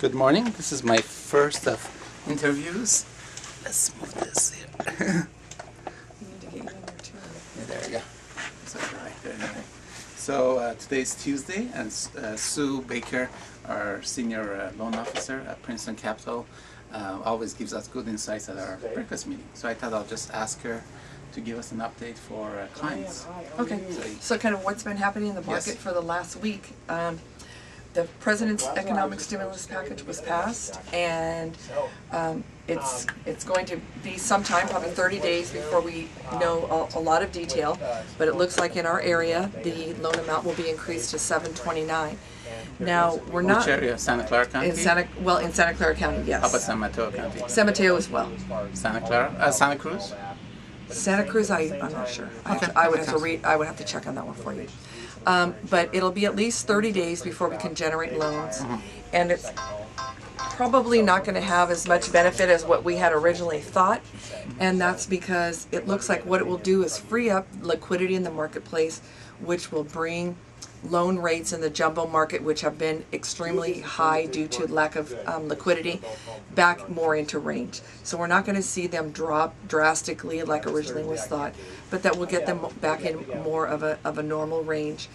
Good morning. This is my first of interviews. Let's move this here. You need to get you in there too. Yeah, there we go. So, so today's Tuesday, and Sue Baker, our senior loan officer at Princeton Capital, always gives us good insights at our breakfast meeting. So I thought I'll just ask her to give us an update for clients. Okay, so kind of what's been happening in the market for the last week. The President's economic stimulus package was passed, and it's going to be sometime, probably 30 days before we know a lot of detail, but it looks like in our area the loan amount will be increased to $729. Now, we're not... Which area? Santa Clara County? In Santa Clara County, yes. How about San Mateo County? San Mateo as well. Santa Clara? Santa Cruz? Santa Cruz, I'm not sure. Okay. I would have to check on that one for you. But it'll be at least 30 days before we can generate loans, and it's probably not going to have as much benefit as what we had originally thought, and that's because it looks like what it will do is free up liquidity in the marketplace, which will bring loan rates in the jumbo market, which have been extremely high due to lack of liquidity, back more into range. So we're not going to see them drop drastically like originally was thought, but that will get them back in more of a normal range.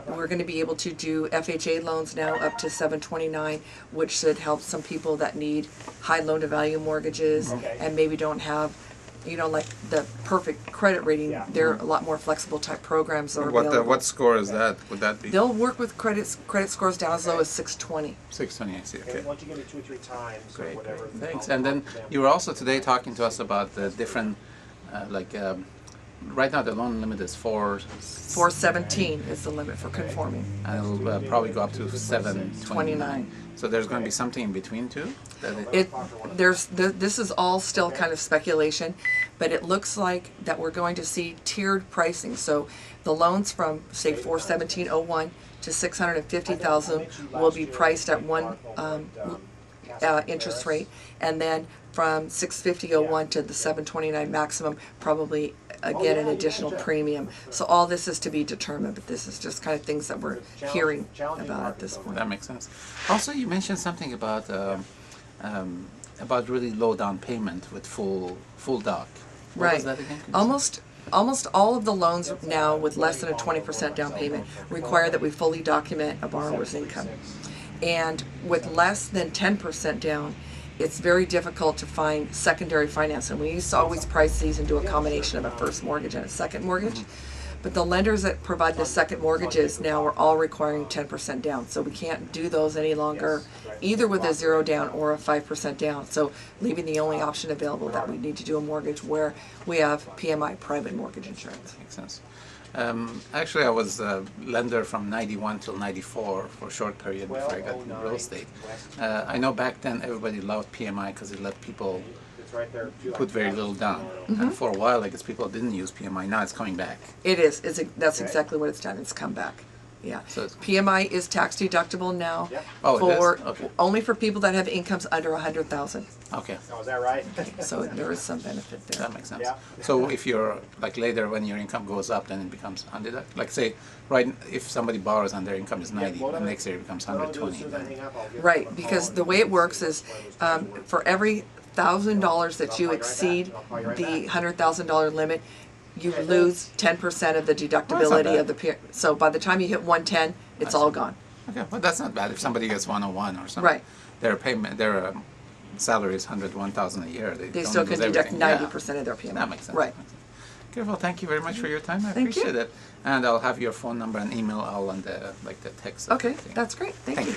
We're going to be able to do FHA loans now up to $729, which should help some people that need high loan-to-value mortgages and maybe don't have, you know, like the perfect credit rating. There are a lot more flexible type programs that are available. What score is that? Would that be? They'll work with credit scores down as low as 620. 620, I see. Okay. Once you get it 2 or 3 times, Great. or whatever. Thanks. And then you were also today talking to us about the different, right now the loan limit is 417 is the limit for conforming. and it'll probably go up to 729. So there's going to be something in between too? This is all still kind of speculation, but it looks like that we're going to see tiered pricing. So the loans from, say, 417.01 to 650,000 will be priced at one interest rate, and then from 650.01 to the 729 maximum, probably again an additional premium. So all this is to be determined, but this is just kind of things that we're hearing about at this point. That makes sense. Also, you mentioned something about really low down payment with full doc. What was that again? Almost all of the loans now with less than a 20% down payment require that we fully document a borrower's income. And with less than 10% down, it's very difficult to find secondary financing. We used to always price these and do a combination of a first mortgage and a second mortgage. But the lenders that provide the second mortgages now are all requiring 10% down. So we can't do those any longer, either with a 0 down or a 5% down. So leaving the only option available that we need to do a mortgage where we have PMI, private mortgage insurance. Makes sense. Actually, I was a lender from 91 till 94 for a short period before I got into real estate. I know back then everybody loved PMI because it let people put very little down. And for a while, I guess people didn't use PMI. Now it's coming back. It is. That's exactly what it's done. It's come back. Yeah. So PMI is tax deductible now Oh, it is? Okay. only for people that have incomes under 100,000. Okay. Oh, is that right? So there is some benefit there. That makes sense. So if you're, like later when your income goes up, then it becomes 100. Like say, right, if somebody borrows and their income is 90, the next year it becomes 120. Right, because the way it works is for every $1,000 that you exceed the $100,000 limit, you lose 10% of the deductibility of the so by the time you hit 110, it's all gone. Okay, well that's not bad. If somebody gets 101 or something, Right. Their salary is 101,000 a year. They don't still lose can deduct everything. 90% of their PMI. That makes sense. Right. Okay, well, thank you very much for your time. I Thank you. appreciate it. And I'll have your phone number and email all on the text. Okay, thing. that's great. Thank you.